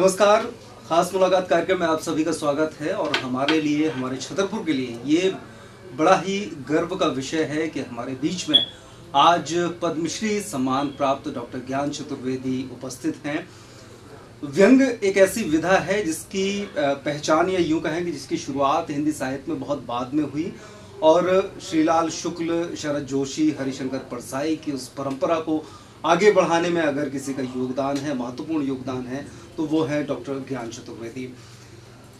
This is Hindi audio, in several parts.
नमस्कार। खास मुलाकात कार्यक्रम में आप सभी का स्वागत है और हमारे लिए, हमारे छतरपुर के लिए ये बड़ा ही गर्व का विषय है कि हमारे बीच में आज पद्मश्री सम्मान प्राप्त डॉक्टर ज्ञान चतुर्वेदी उपस्थित हैं। व्यंग एक ऐसी विधा है जिसकी पहचान या यूं कहें कि जिसकी शुरुआत हिंदी साहित्य में बहुत बाद में हुई और श्रीलाल शुक्ल, शरद जोशी, हरिशंकर परसाई की उस परंपरा को आगे बढ़ाने में अगर किसी का योगदान है, महत्वपूर्ण योगदान है, तो वो है डॉक्टर ज्ञान चतुर्वेदी।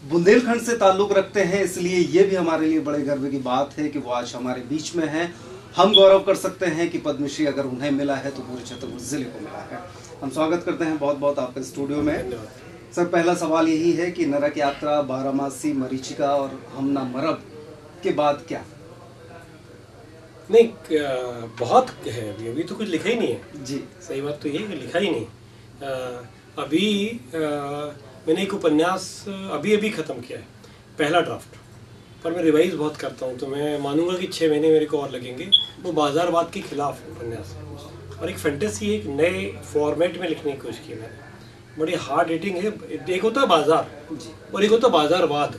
बुंदेलखंड से ताल्लुक रखते हैं, इसलिए ये भी हमारे लिए बड़े गर्व की बात है कि वो आज हमारे बीच में हैं। हम गौरव कर सकते हैं कि पद्मश्री अगर उन्हें मिला है तो पूरे छतरपुर जिले को मिला है। हम स्वागत करते हैं बहुत बहुत आपके स्टूडियो में। सर, पहला सवाल यही है कि नरक यात्रा, बारामासी, मरीचिका और हम ना मरब के बाद क्या? नहीं, बहुत है। अभी तो कुछ लिखा ही नहीं है जी। सही बात तो ये है कि लिखा ही नहीं। अभी मैंने एक उपन्यास अभी ख़त्म किया है, पहला ड्राफ्ट, पर मैं रिवाइज बहुत करता हूँ, तो मैं मानूंगा कि 6 महीने मेरे को और लगेंगे। वो बाजारवाद के खिलाफ उपन्यास है और एक फैंटेसी, एक नए फॉर्मेट में लिखने की कोशिश की मैंने। बड़ी हार्ड हिटिंग है। एक होता है बाजार और एक होता है बाजारवाद।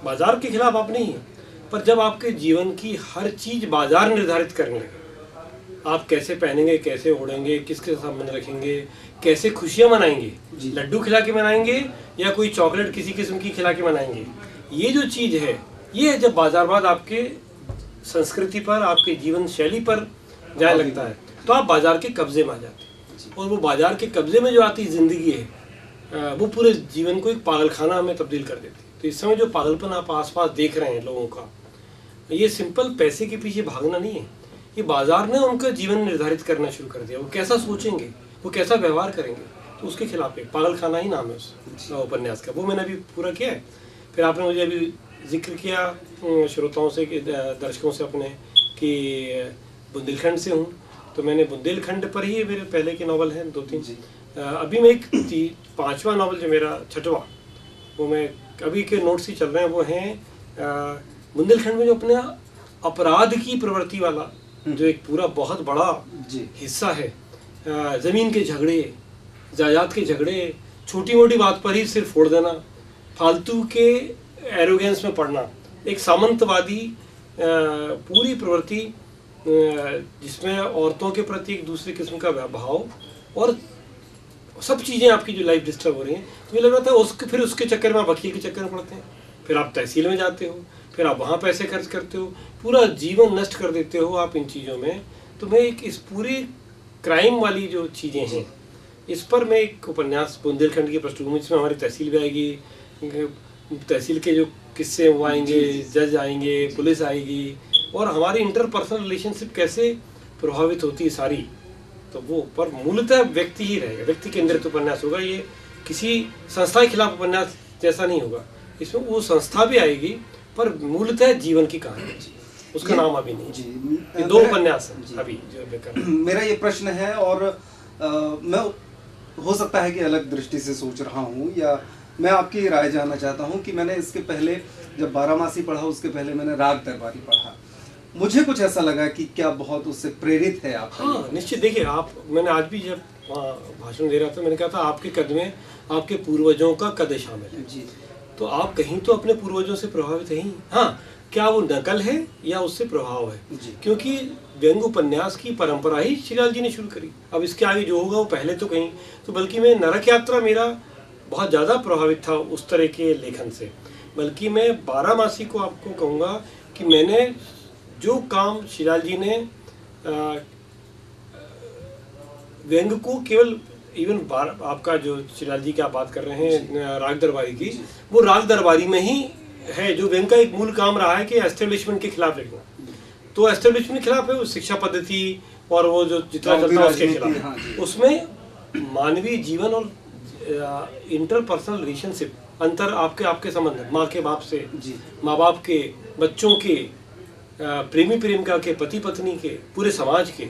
बाजार के खिलाफ आप नहीं है, पर जब आपके जीवन की हर चीज़ बाजार निर्धारित करने लगे, आप कैसे पहनेंगे, कैसे ओढ़ेंगे, किसके संबंध रखेंगे, कैसे खुशियाँ मनाएंगे, लड्डू खिला के मनाएंगे या कोई चॉकलेट किसी किस्म की खिला के मनाएंगे, ये जो चीज़ है, ये है जब बाजारवाद आपके संस्कृति पर, आपके जीवन शैली पर जाने लगता है, तो आप बाजार के कब्जे में आ जाते हैं। और वो बाजार के कब्जे में जो आती ज़िंदगी है, वो पूरे जीवन को एक पागलखाना में तब्दील कर देती है। तो इस समय जो पागलपन आप आसपास देख रहे हैं लोगों का, ये सिंपल पैसे के पीछे भागना नहीं है। ये बाजार ने उनका जीवन निर्धारित करना शुरू कर दिया। वो कैसा सोचेंगे, वो कैसा व्यवहार करेंगे, तो उसके खिलाफ एक पागलखाना ही नाम है उस उपन्यास का। वो मैंने अभी पूरा किया है। फिर आपने मुझे अभी जिक्र किया श्रोताओं से, दर्शकों से अपने, कि बुंदेलखंड से हूँ, तो मैंने बुंदेलखंड पर ही मेरे पहले के नावल हैं 2-3। अभी मैं एक 5वां नावल जो मेरा 6वां, वो मैं अभी के नोट्स ही चल रहे हैं, वो हैं बुंदेलखंड में जो अपने अपराध की प्रवृत्ति वाला जो एक पूरा बहुत बड़ा हिस्सा है, ज़मीन के झगड़े, जायदाद के झगड़े, छोटी मोटी बात पर ही सिर फोड़ देना, फालतू के एरोगेंस में पड़ना, एक सामंतवादी पूरी प्रवृत्ति जिसमें औरतों के प्रति एक दूसरे किस्म का भाव और सब चीज़ें आपकी जो लाइफ डिस्टर्ब हो रही हैं, तो ये लग रहा था फिर उसके चक्कर में आप वकील के चक्कर में पड़ते हैं, फिर आप तहसील में जाते हो, फिर आप वहाँ पैसे खर्च करते हो, पूरा जीवन नष्ट कर देते हो आप इन चीज़ों में। तो मैं एक इस पूरी क्राइम वाली जो चीज़ें हैं, इस पर मैं एक उपन्यास बुंदेलखंड की पृष्ठभूमि, जिसमें हमारी तहसील भी आएगी, तहसील के जो किस्से वो आएंगे, जज आएंगे, पुलिस आएगी, और हमारी इंटरपर्सनल रिलेशनशिप कैसे प्रभावित होती है सारी, तो वो पर मूलतः व्यक्ति ही रहेगा, व्यक्ति केंद्रित उपन्यास होगा। ये किसी संस्था के खिलाफ उपन्यास जैसा नहीं होगा। इसमें वो संस्था भी आएगी, पर मूलतः जीवन की कहानी, उसका नाम अभी नहीं जी। ये 2 उपन्यास हैं अभी जो मैं कर रहा हूं। मेरा ये प्रश्न है और मैं हो सकता है कि अलग दृष्टि से सोच रहा हूँ, या मैं आपकी राय जानना चाहता हूँ कि मैंने इसके पहले जब बारामासी पढ़ा, उसके पहले मैंने राग दरबारी पढ़ा। मुझे कुछ ऐसा लगा कि क्या बहुत उससे प्रेरित है आप? हाँ, निश्चित। देखिए, मैंने आज भी जब भाषण दे रहा था, मैंने कहा था आपके कद में आपके पूर्वजों का कद शामिल है जी। तो आप कहीं तो अपने पूर्वजों से प्रभावित हैं ही। हाँ, क्या वो नकल है या उससे प्रभाव है? क्योंकि व्यंग उपन्यास की परंपरा ही श्रीलाल जी ने शुरू करी। अब इसके आगे जो होगा वो पहले तो कहीं तो, बल्कि मैं नरक यात्रा मेरा बहुत ज़्यादा प्रभावित था उस तरह के लेखन से। बल्कि मैं बारामासी को आपको कहूँगा कि मैंने जो काम श्रीलाल जी ने व्यंग को केवल इवन आपका जो श्रीलाल जी की आप बात कर रहे हैं राग दरबारी की, वो राग दरबारी में ही है जो व्यंग का एक मूल काम रहा है कि एस्टेब्लिशमेंट के खिलाफ लिखना। तो एस्टेब्लिशमेंट के खिलाफ है, वो शिक्षा पद्धति और वो जो जितना चलता है उसके खिलाफ। उसमें मानवीय जीवन और इंटरपर्सनल रिलेशनशिप, अंतर आपके संबंध, माँ के बाप से, माँ बाप के, बच्चों के, प्रेमी प्रेमिका के, पति पत्नी के, पूरे समाज के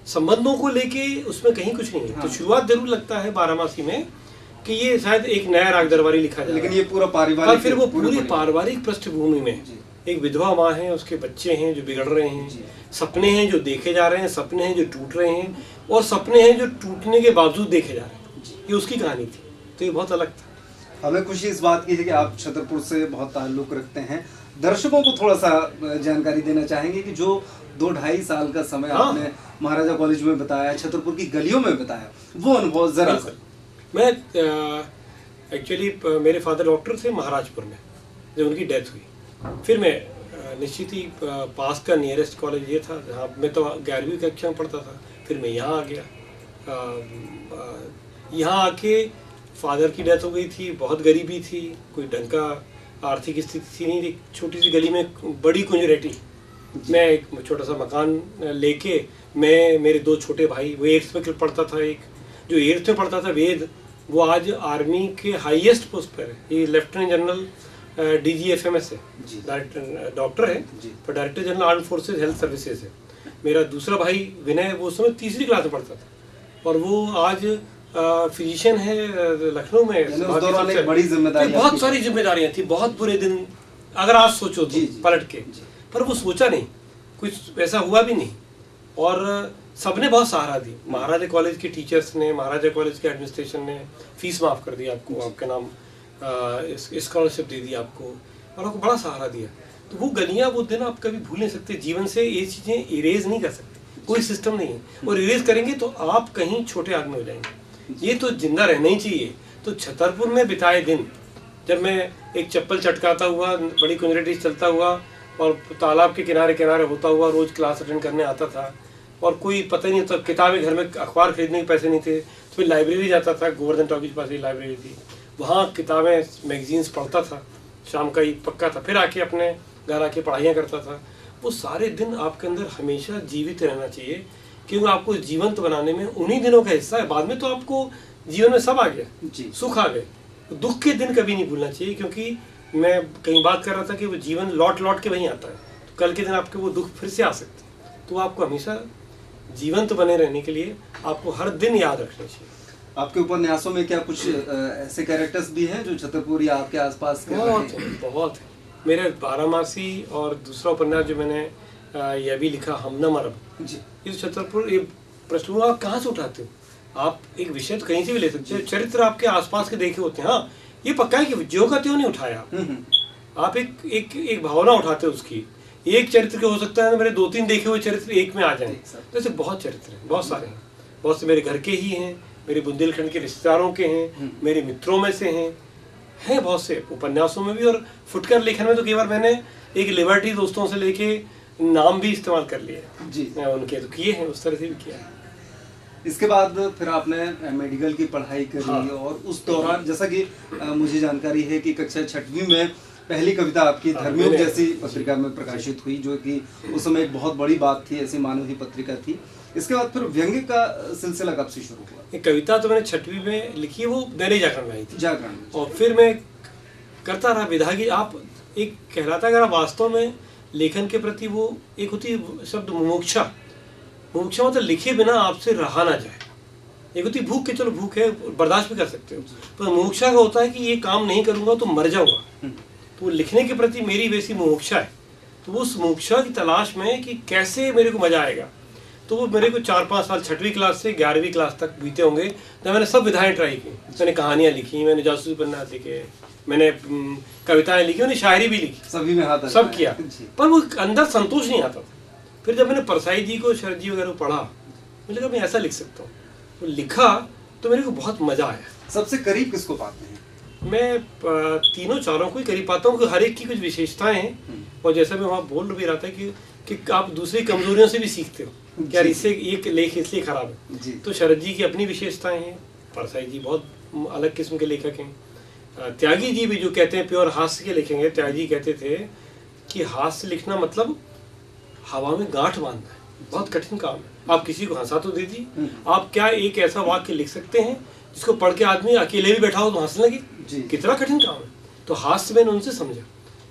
संबंधों को लेके उसमें कहीं कुछ नहीं है। तो शुरुआत जरूर लगता है बारामासी में कि ये शायद एक नया राग दरबारी लिखा जाए, लेकिन ये पूरा पारिवारिक, फिर वो पूरी पारिवारिक पृष्ठभूमि में एक विधवा माँ है, उसके बच्चे हैं जो बिगड़ रहे हैं, सपने हैं जो देखे जा रहे हैं, सपने हैं जो टूट रहे हैं, और सपने हैं जो टूटने के बावजूद देखे जा रहे हैं। ये उसकी कहानी थी। तो ये बहुत अलग था। हमें खुशी इस बात की है कि आप छतरपुर से बहुत ताल्लुक रखते हैं। दर्शकों को थोड़ा सा जानकारी देना चाहेंगे कि जो 2-2.5 साल का समय हाँ। आपने महाराजा कॉलेज में बताया, छतरपुर की गलियों में बताया, वो अनुभव जरा सा। मैं एक्चुअली मेरे फादर डॉक्टर थे महाराजपुर में, जब उनकी डेथ हुई। फिर मैं निश्चित ही पास का नियरेस्ट कॉलेज ये था जहाँ मैं तो 11वीं कक्षा में पढ़ता था। फिर मैं यहाँ आ गया। यहाँ आके फादर की डेथ हो गई थी, बहुत गरीबी थी, कोई ढंग का आर्थिक स्थिति थी नहीं। एक छोटी सी गली में बड़ी कुंजरेटी, मैं एक छोटा सा मकान लेके, मैं मेरे 2 छोटे भाई, वो 8th में पढ़ता था, एक जो 8th में पढ़ता था वेद, वो आज आर्मी के हाईएस्ट पोस्ट पर है। ये लेफ्टिनेंट जनरल DGFMS है, डायरेक्टर डॉक्टर है, पर director general arm forces health services है। मेरा दूसरा भाई विनय, वो उस समय 3री क्लास में पढ़ता था और वो आज फिजिशियन है लखनऊ में। उस दौरान एक बड़ी जिम्मेदारी, बहुत सारी जिम्मेदारियां थी, बहुत बुरे दिन अगर आज सोचो तो पलट के, पर वो सोचा नहीं, कुछ ऐसा हुआ भी नहीं और सबने बहुत सहारा दी। महाराजा कॉलेज के टीचर्स ने, महाराजा कॉलेज के एडमिनिस्ट्रेशन ने फीस माफ़ कर दी आपको, आपके नाम स्कॉलरशिप दे दी आपको और आपको बड़ा सहारा दिया। तो वो गलियां, वो दिन आप कभी भूल नहीं सकते। जीवन से ये चीज़ें इरेज नहीं कर सकते, कोई सिस्टम नहीं है, और इरेज करेंगे तो आप कहीं छोटे आदमी हो जाएंगे। ये तो जिंदा रहना ही चाहिए। तो छतरपुर में बिताए दिन, जब मैं एक चप्पल चटकाता हुआ, बड़ी कुंजरेटी चलता हुआ और तालाब के किनारे किनारे होता हुआ रोज क्लास अटेंड करने आता था, और कोई पता नहीं होता, किताबें घर में, अखबार खरीदने के पैसे नहीं थे, तो फिर लाइब्रेरी जाता था, गोवर्धन टॉकीज के पास ही लाइब्रेरी थी, वहाँ किताबें मैगजीन्स पढ़ता था, शाम का ही पक्का था, फिर आके अपने घर आके पढ़ाइयाँ करता था। वो सारे दिन आपके अंदर हमेशा जीवित रहना चाहिए, क्योंकि आपको जीवंत बनाने में उन्हीं दिनों का हिस्सा है। बाद में तो आपको जीवन में सब आ गया, सुख आ गए, दुख के दिन कभी नहीं भूलना चाहिए, क्योंकि मैं कहीं बात कर रहा था कि वो जीवन लौट लौट के वहीं आता है, तो कल के दिन आपके वो दुख फिर से आ सकते हैं। तो आपको हमेशा जीवंत बने रहने के लिए आपको हर दिन याद रखना चाहिए। आपके उपन्यासों में क्या कुछ ऐसे कैरेक्टर्स भी हैं जो छतरपुर या आपके आसपास के? बहुत है। मेरे 12मासी और दूसरा उपन्यास जो मैंने यह भी लिखा, हम न मरब, इस छतरपुर, ये प्रश्न आप कहाँ से उठाते हो? आप एक विषय तो कहीं से भी ले सकते हो, चरित्र आपके आसपास के देखे होते हैं। हाँ, ये पक्का है कि ज्यों का त्यों नहीं उठाया आप एक भावना उठाते हो उसकी। एक चरित्र के हो सकता है मेरे 2-3 देखे हुए चरित्र एक में आ जाए, तो ऐसे बहुत चरित्र हैं, बहुत सारे हैं, बहुत से मेरे घर के ही हैं, मेरे बुंदेलखंड के रिश्तेदारों के हैं, मेरे मित्रों में से हैं बहुत से, उपन्यासों में भी और फुटकर लेखन में तो कई बार मैंने एक लिबर्टी दोस्तों से लेके नाम भी इस्तेमाल कर लिए जी, उनके तो किए हैं, उस तरह से भी किया है। इसके बाद फिर आपने मेडिकल की पढ़ाई करी। हाँ। और उस दौरान जैसा कि मुझे जानकारी है कि कक्षा 6वीं में पहली कविता आपकी धर्मयुग जैसी पत्रिका में प्रकाशित हुई, जो कि उस समय एक बहुत बड़ी बात थी, ऐसी मानवीय पत्रिका थी। इसके बाद फिर व्यंग्य का सिलसिला कब से शुरू हुआ? एक कविता तो मैंने 6वीं में लिखी है, वो दैनिक जागरण में आई थी, जागरण, और फिर मैं करता रहा विधा की। आप एक कहलाता अगर आप वास्तव में लेखन के प्रति, वो एक होती शब्द मुमुक्षा, मुमुक्षा मतलब लिखे बिना आपसे रहा ना जाए। एक होती भूख, के चलो भूख है बर्दाश्त भी कर सकते हो, पर मुमुक्षा का होता है कि ये काम नहीं करूंगा तो मर जाऊंगा। तो लिखने के प्रति मेरी वैसी मुमुक्षा है। तो वो उस मुमुक्षा की तलाश में कि कैसे मेरे को मजा आएगा, तो वो मेरे को 4-5 साल 6वीं क्लास से 11वीं क्लास तक बीते होंगे, तो मैंने सब विधाएं ट्राई की। मैंने कहानियाँ लिखी, मैंने जासूसी उपन्यास लिखे, मैंने कविताएं लिखी, मैंने शायरी भी लिखी, सभी में हाथ सब किया, पर वो अंदर संतोष नहीं आता था। फिर जब मैंने परसाई जी को, शरद जी वगैरह को पढ़ा, मुझे लगा मैं ऐसा लिख सकता हूँ, तो लिखा तो मेरे को बहुत मजा आया। सबसे करीब किसको पाते हैं? मैं तीनों चारों को ही करीब पाता हूँ, हर एक की कुछ विशेषताएं हैं, और जैसा मैं वहाँ बोल भी रहा था कि आप दूसरी कमजोरियों से भी सीखते हो, क्या इससे एक लेख इसलिए खराब है। तो शरद जी की अपनी विशेषताएं हैं, परसाई जी बहुत अलग किस्म के लेखक हैं, त्यागी जी भी जो कहते हैं प्योर हास्य के लिखेंगे। त्यागी जी कहते थे कि हास्य लिखना मतलब हवा में गांठ बांधना है, बहुत कठिन काम है। आप किसी को हंसा तो दीजिए, आप क्या एक ऐसा वाक्य लिख सकते हैं जिसको पढ़ के आदमी अकेले भी बैठा हो तो हंसने लगे, कितना कठिन काम है। तो हास्य मैंने उनसे समझा,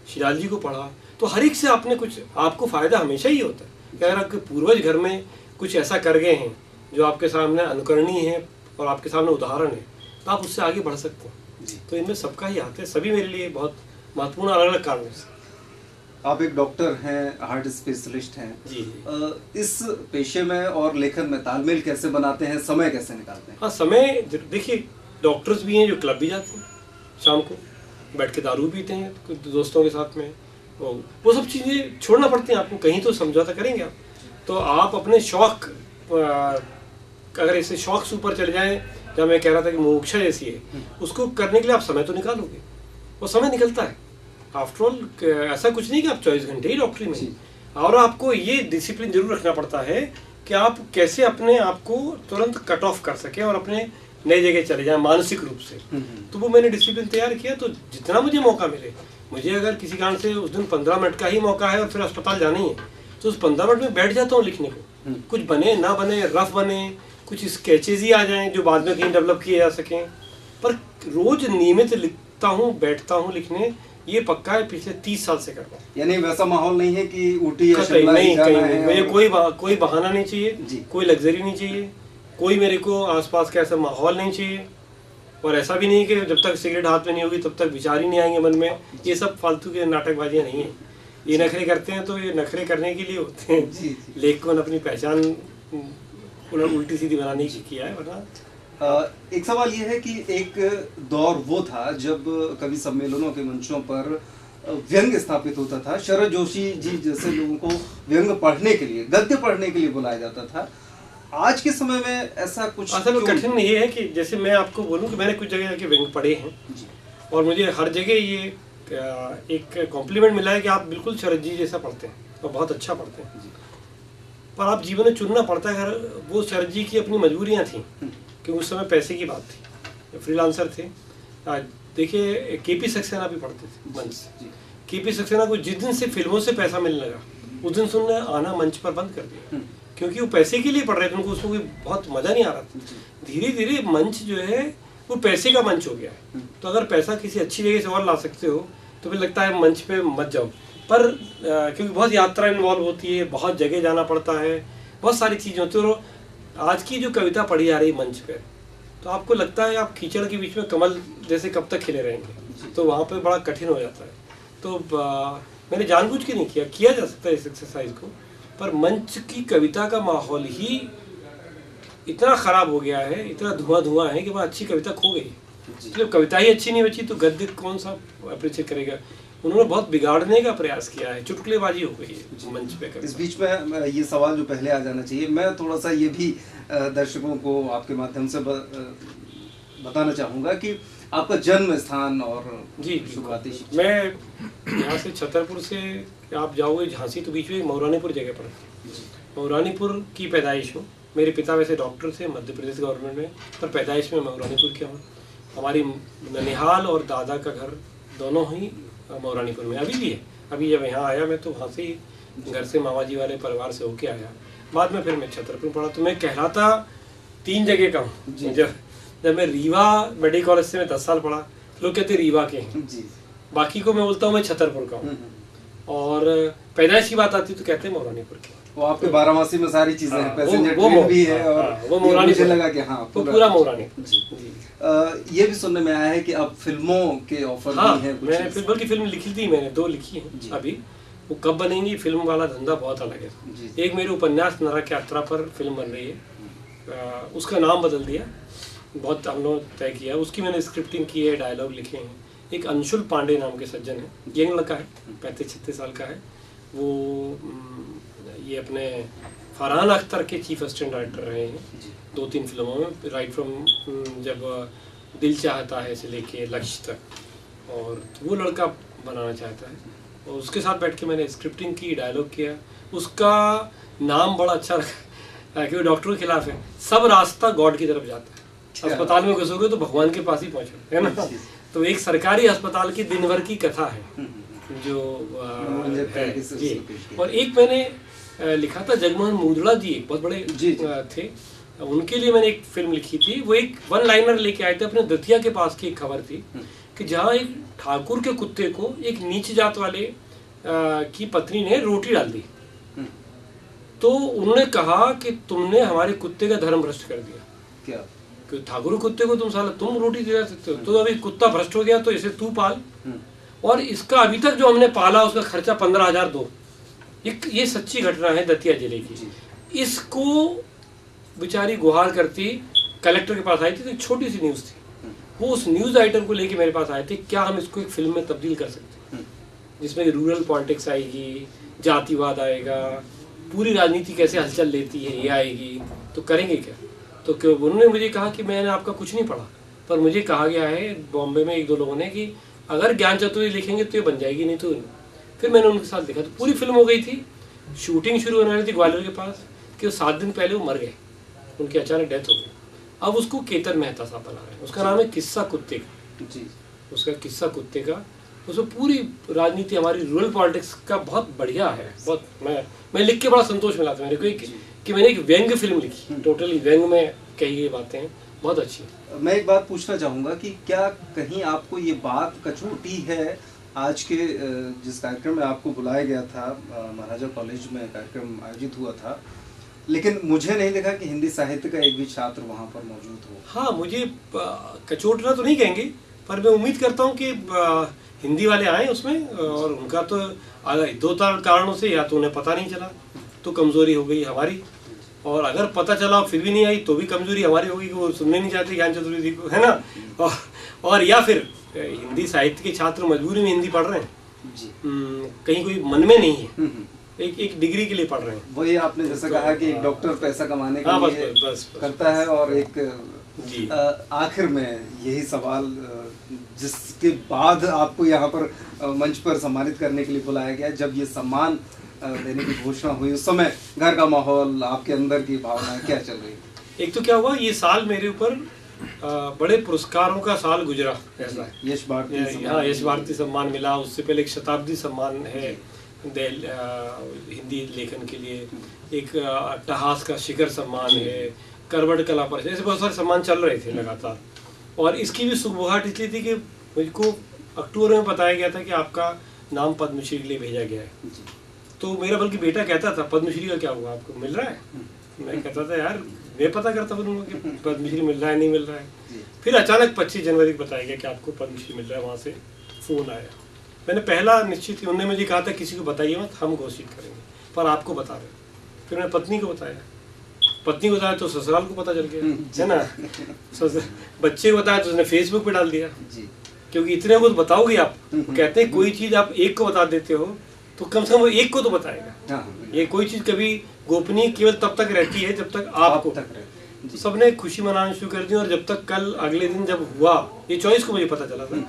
शिराज जी को पढ़ा, तो हर एक से आपने कुछ, आपको फायदा हमेशा ही होता है कि अगर आपके पूर्वज घर में कुछ ऐसा कर गए हैं जो आपके सामने अनुकरणीय है और आपके सामने उदाहरण है, तो आप उससे आगे बढ़ सकते हैं। तो इनमें सबका ही हाथ है, सभी मेरे लिए बहुत महत्वपूर्ण अलग अलग कारण है। आप एक डॉक्टर हैं, हार्ट स्पेशलिस्ट हैं जी। इस पेशे में और लेखन में तालमेल कैसे बनाते हैं, समय कैसे निकालते हैं? हाँ, समय देखिए, डॉक्टर्स भी हैं जो क्लब भी जाते हैं, शाम को बैठ के दारू पीते हैं कुछ दोस्तों के साथ में, वो सब चीज़ें छोड़ना पड़ती हैं आपको, कहीं तो समझौता करेंगे आप। तो आप अपने शौक, अगर ऐसे शौक से ऊपर चले जाएं, जब मैं कह रहा था कि मोक्षा जैसी है, उसको करने के लिए आप समय तो निकालोगे, वो समय निकलता है। आफ्टर ऑल ऐसा कुछ नहीं कि आप 24 घंटे ही डॉक्टरी में, और आपको ये डिसिप्लिन जरूर रखना पड़ता है कि आप कैसे अपने आप को तुरंत कट ऑफ कर सके और अपने नई जगह चले जाएं मानसिक रूप से। तो वो मैंने डिसिप्लिन तैयार किया। तो जितना मुझे मौका मिले, मुझे अगर किसी कारण से उस दिन 15 मिनट का ही मौका है और फिर अस्पताल जाना ही है, तो उस 15 मिनट में बैठ जाता हूँ लिखने को। कुछ बने ना बने, रफ बने, कुछ स्केचेज ही आ जाएं जो बाद में कहीं डेवलप किए जा सकें, पर रोज नियमित लिखता हूँ, बैठता हूँ लिखने, ये पक्का है, पिछले 30 साल से कर रहा हूँ। यानी वैसा माहौल नहीं है कि ऊटी या शिमला नहीं, जाना कहीं है नहीं, मुझे कोई बहाना नहीं चाहिए, कोई लग्जरी नहीं चाहिए, कोई मेरे को आसपास का ऐसा माहौल नहीं चाहिए, और ऐसा भी नहीं कि जब तक सिगरेट हाथ में नहीं होगी तब तक विचार ही नहीं आएंगे मन में। ये सब फालतू के नाटकबाजियाँ नहीं है। ये नखरे करते हैं तो ये नखरे करने के लिए होते हैं, लेकिन अपनी पहचान उल्टी सीधी बनाने की किया है। वरना एक सवाल ये है कि एक दौर वो था जब कवि सम्मेलनों के मंचों पर व्यंग स्थापित होता था। शरद जोशी जी जैसे लोगों को व्यंग पढ़ने के लिए, गद्य पढ़ने के लिए बुलाया जाता था। आज के समय में ऐसा कुछ असल में कठिन ये है कि जैसे मैं आपको बोलूं कि मैंने कुछ जगह जाके व्यंग पढ़े हैं और मुझे हर जगह ये एक कॉम्प्लीमेंट मिला है कि आप बिल्कुल शरद जी जैसा पढ़ते हैं और बहुत अच्छा पढ़ते हैं। पर आप जीवन में चुनना पड़ता है। वो शरद जी की अपनी मजबूरियाँ थी कि उस समय पैसे की बात थी, फ्रीलांसर थे। देखिए केपी सक्सेना भी पढ़ते थे मंच से। केपी सक्सेना को जिस दिन से फिल्मों से पैसा मिलने लगा उस दिन से उन्होंने आना मंच पर बंद कर दिया, क्योंकि वो पैसे के लिए पढ़ रहे थे, उनको उसमें कोई बहुत मज़ा नहीं आ रहा था। धीरे धीरे मंच जो है वो पैसे का मंच हो गया है। तो अगर पैसा किसी अच्छी जगह से और ला सकते हो तो फिर लगता है मंच पे मत जाओ। पर क्योंकि बहुत यात्रा इन्वॉल्व होती है, बहुत जगह जाना पड़ता है, बहुत सारी चीज़ें होती है। और आज की जो कविता पढ़ी जा रही है मंच पे, तो आपको लगता है आप कीचड़ के बीच में कमल जैसे कब तक खिले रहेंगे, तो वहाँ पे बड़ा कठिन हो जाता है। तो मैंने जानबूझ के नहीं किया जा सकता है इस एक्सरसाइज को, पर मंच की कविता का माहौल ही इतना ख़राब हो गया है, इतना धुआं है कि वह अच्छी कविता खो गई। मतलब कविता ही अच्छी नहीं बची तो गद्य कौन सा अप्रिशिएट करेगा। उन्होंने बहुत बिगाड़ने का प्रयास किया है, चुटकुलेबाजी हो गई है मंच पे। इस बीच में ये सवाल जो पहले आ जाना चाहिए, मैं थोड़ा सा ये भी दर्शकों को आपके माध्यम से बताना चाहूँगा कि आपका जन्म स्थान और शुरुआती शिक्षा। मैं यहाँ से छतरपुर से आप जाओगे झांसी तो बीच में मौरानीपुर जगह पड़ती है। मौरानीपुर की पैदाइश हूँ। मेरे पिता वैसे डॉक्टर थे मध्य प्रदेश गवर्नमेंट में, पर पैदाइश में मौरानीपुर के हूँ। हमारी ननिहाल और दादा का घर दोनों ही मौरानीपुर में अभी भी है। अभी जब यहाँ आया मैं तो वहाँ से ही घर से मामा जी वाले परिवार से होके आया। बाद में फिर मैं छतरपुर पढ़ा। तो मैं कहलाता 3 जगह का हूँ। जब मैं रीवा मेडिकल कॉलेज से मैं 10 साल पढ़ा, लोग कहते रीवा के हैं, बाकी को मैं बोलता हूँ मैं छतरपुर का हूँ। और पैदाइश की बात आती तो कहते हैं मौरानीपुर के। वो आपके बाराणसी में सारी चीजें हैं, पैसेंजर ट्रेन भी है और वो मौरानीपुर लगा कि हाँ पूरा मौरानीपुर। ये भी सुनने में आया है कि अब फिल्मों के ऑफर भी हैं। मैंने बल्कि फिल्म लिखी थी, मैंने 2 लिखी हैं अभी। वो कब बनेंगी, फिल्म वाला धंधा बहुत अलग है। एक मेरे उपन्यास नरक यात्रा पर फिल्म बन रही है, उसका नाम बदल दिया, बहुत हम लोग तय किया। उसकी मैंने स्क्रिप्टिंग की है, डायलॉग लिखे हैं। एक अंशुल पांडे नाम के सज्जन है, यंग लड़का है, 35-36 साल का है। वो ये अपने फरहान अख्तर के चीफ असिस्टेंट डायरेक्टर रहे हैं 2-3 फिल्मों में, राइट फ्रॉम जब दिल चाहता है से लेके लक्ष्य तक। और वो लड़का बनाना चाहता है और उसके साथ बैठ के मैंने स्क्रिप्टिंग की, डायलॉग किया। उसका नाम बड़ा अच्छा रखा क्योंकि डॉक्टर के खिलाफ है, सब रास्ता गॉड की तरफ जाता है। अस्पताल में घुसोगे तो भगवान के पास ही पहुँचोगे, है ना। तो एक सरकारी अस्पताल की दिन भर की कथा है जो है। और एक मैंने लिखा था, जगमोहन मुद्रा जी एक बहुत बड़े थे, उनके लिए मैंने एक फिल्म लिखी थी। वो एक 1 लाइनर लेके आए थे। अपने दतिया के पास की एक खबर थी कि जहाँ एक ठाकुर के कुत्ते को एक नीच जात वाले की पत्नी ने रोटी डाल दी, तो उन्होंने कहा कि तुमने हमारे कुत्ते का धर्म भ्रष्ट कर दिया। क्या कि ठाकुर कुत्ते को तुम रोटी दे सकते हो, तो अभी कुत्ता भ्रष्ट हो गया तो इसे तू पाल, और इसका अभी तक जो हमने पाला उसका खर्चा 15,000 दो। ये सच्ची घटना है दतिया जिले की। इसको बेचारी गुहार करती कलेक्टर के पास आई थी, तो एक छोटी सी न्यूज़ थी। वो उस न्यूज़ आइटम को लेके मेरे पास आए थे, क्या हम इसको एक फिल्म में तब्दील कर सकते हैं जिसमें रूरल पॉलिटिक्स आएगी, जातिवाद आएगा, पूरी राजनीति कैसे हलचल लेती है ये आएगी, तो करेंगे क्या। तो उन्होंने मुझे कहा कि मैंने आपका कुछ नहीं पढ़ा, पर मुझे कहा गया है बॉम्बे में एक दो लोगों ने कि अगर ज्ञान चतुर्थी लिखेंगे तो ये बन जाएगी, नहीं तो नहीं। फिर मैंने उनके साथ लिखा, तो पूरी फिल्म हो गई थी। शूटिंग शुरू होने वाली थी ग्वालियर के पास कि 7 दिन पहले वो मर गए, उनकी अचानक डेथ हो गई। अब उसको केतन मेहता साहब बना रहे हैं, उसका नाम है किस्सा कुत्ते का जी, उसका किस्सा कुत्ते का। उसमें पूरी राजनीति हमारी रूरल पॉलिटिक्स का बहुत बढ़िया है। बहुत मैं लिख के बड़ा संतोष मिला था मेरे को कि मैंने एक व्यंग्य फिल्म लिखी, टोटली व्यंग्य में कही ये बातें बहुत अच्छी है। मैं एक बात पूछना चाहूँगा कि क्या कहीं आपको ये बात कचोटी है आज के जिस कार्यक्रम में आपको बुलाया गया था, महाराजा कॉलेज में कार्यक्रम आयोजित हुआ था, लेकिन मुझे नहीं देखा कि हिंदी साहित्य का एक भी छात्र वहाँ पर मौजूद हो। हाँ, मुझे कचोटना तो नहीं कहेंगे, पर मैं उम्मीद करता हूँ कि हिंदी वाले आए उसमें, और उनका तो 2 कारणों से, या तो उन्हें पता नहीं चला तो कमज़ोरी हो गई हमारी, और अगर पता चला फिर भी नहीं आई तो भी कमज़ोरी हमारी होगी कि वो सुनने नहीं चाहते ज्ञान चतुर्थी को, है ना। और या फिर हिंदी साहित्य के छात्र मजबूरी में हिंदी पढ़ रहे हैं जी। कहीं कोई मन में नहीं है, एक डिग्री के लिए पढ़ रहे हैं। वही आपने जैसा कहा कि एक डॉक्टर पैसा कमाने के लिए बस करता है, और एक आखिर में यही सवाल जिसके बाद आपको यहाँ पर मंच पर सम्मानित करने के लिए बुलाया गया, जब ये सम्मान देने की घोषणा हुई, उस समय घर का माहौल, आपके अंदर की भावना क्या चल रही? एक तो क्या हुआ, ये साल मेरे ऊपर बड़े पुरस्कारों का साल गुजरा, ऐसा है। यश भारती, हाँ, यश भारती सम्मान मिला, उससे पहले एक शताब्दी सम्मान है हिंदी लेखन के लिए, एक अट्टहास का शिखर सम्मान है, करवट कला परिषद, ऐसे बहुत सारे सम्मान चल रहे थे लगातार। और इसकी भी सुगबुगाहट इसलिए थी कि मुझको अक्टूबर में बताया गया था कि आपका नाम पद्मश्री के लिए भेजा गया है। तो मेरा बल्कि बेटा कहता था पद्मश्री का क्या हुआ, आपको मिल रहा है? मैं कहता था यार मैं पता करता फिरूंगा कि पद्मश्री मिल रहा है नहीं मिल रहा है। फिर अचानक 25 जनवरी को बताया गया कि आपको पद्मश्री मिल रहा है, वहाँ से फ़ोन आया। मैंने पहला निश्चित ही, उन्होंने मुझे कहा था किसी को बताइए मत, हम घोषित करेंगे, पर आपको बता रहे। फिर मैंने पत्नी को बताया, पत्नी को बताया तो ससुराल को पता चल गया, है ना। बच्चे को बताया तो उसने फेसबुक पे डाल दिया, क्योंकि इतने को तो बताओगे आप। कहते हैं कोई चीज़ आप एक को बता देते हो तो कम से कम वो एक को तो बताएगा। ये कोई चीज़ कभी गोपनीय केवल तब तक रहती है जब तक आपको तक रहती। तो सबने खुशी मनाना शुरू कर दी, और जब तक कल अगले दिन जब हुआ, ये 24 को मुझे पता चला था,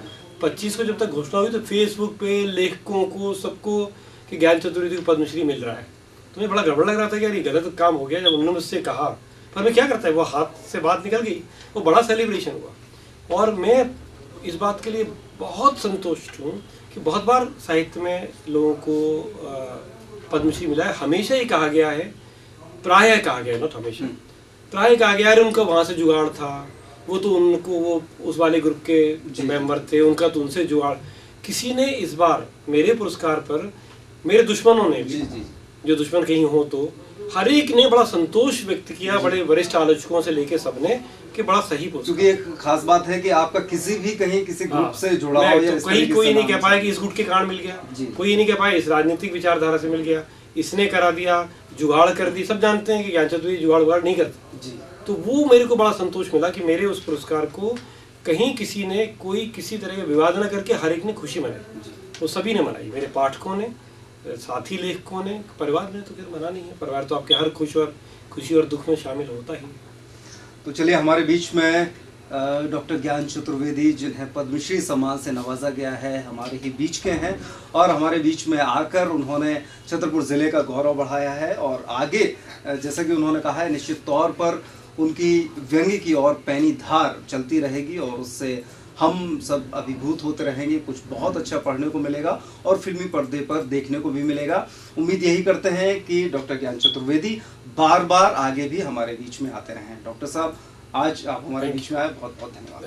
25 को जब तक घोषणा हुई तो फेसबुक पे लेखकों को सबको कि ज्ञान चतुर्थी को पद्मश्री मिल रहा है। तो मुझे बड़ा गड़बड़ लग रहा था कि यार ये गलत काम हो गया। जब उन्होंने मुझसे कहा, पर मैं क्या करता है, वो हाथ से बात निकल गई, वो बड़ा सेलिब्रेशन हुआ। और मैं इस बात के लिए बहुत संतुष्ट हूँ कि बहुत बार साहित्य में लोगों को पद्मश्री मिला है। हमेशा ही कहा गया है, प्रायः कहा गया है, नॉट हमेशा, प्रायः कहा गया है उनका वहाँ से जुगाड़ था, वो तो उनको वो उस वाले ग्रुप के मेंबर थे, उनका तो उनसे जुगाड़। किसी ने इस बार मेरे पुरस्कार पर, मेरे दुश्मनों ने भी, जो दुश्मन कहीं हो तो हर एक ने बड़ा संतोष व्यक्त किया, बड़े वरिष्ठ आलोचकों से लेके सबने, कि बड़ा सही पुरस्कार। क्योंकि एक खास बात है कि आपका किसी भी कहीं किसी ग्रुप से जुड़ा हो, या तो कोई नहीं कह पाया कि इस गुट के कारण मिल गया, कोई नहीं कह पाया इस राजनीतिक विचारधारा से मिल गया, इसने करा दिया, जुगाड़ कर दी। सब जानते हैं कि ज्ञान चतुर्थी जुगाड़ नहीं करती। तो वो मेरे को बड़ा संतोष मिला कि मेरे उस पुरस्कार को कहीं किसी ने कोई किसी तरह का विवाद न करके हर एक ने खुशी मनाई। वो सभी ने मनाई, मेरे पाठकों ने, साथी लेखकों ने, परिवार ने तो फिर मना नहीं है। परिवार तो आपके हर खुशी और दुख में शामिल होता ही। तो चलिए, हमारे बीच में डॉक्टर ज्ञान चतुर्वेदी, जिन्हें पद्मश्री सम्मान से नवाजा गया है, हमारे ही बीच के हैं, और हमारे बीच में आकर उन्होंने छतरपुर ज़िले का गौरव बढ़ाया है। और आगे जैसा कि उन्होंने कहा है, निश्चित तौर पर उनकी व्यंग्य की और पैनी धार चलती रहेगी, और उससे हम सब अभिभूत होते रहेंगे। कुछ बहुत अच्छा पढ़ने को मिलेगा और फिल्मी पर्दे पर देखने को भी मिलेगा। उम्मीद यही करते हैं कि डॉक्टर ज्ञान चतुर्वेदी बार बार आगे भी हमारे बीच में आते रहें। डॉक्टर साहब, आज आप हमारे बीच में आए, बहुत बहुत धन्यवाद।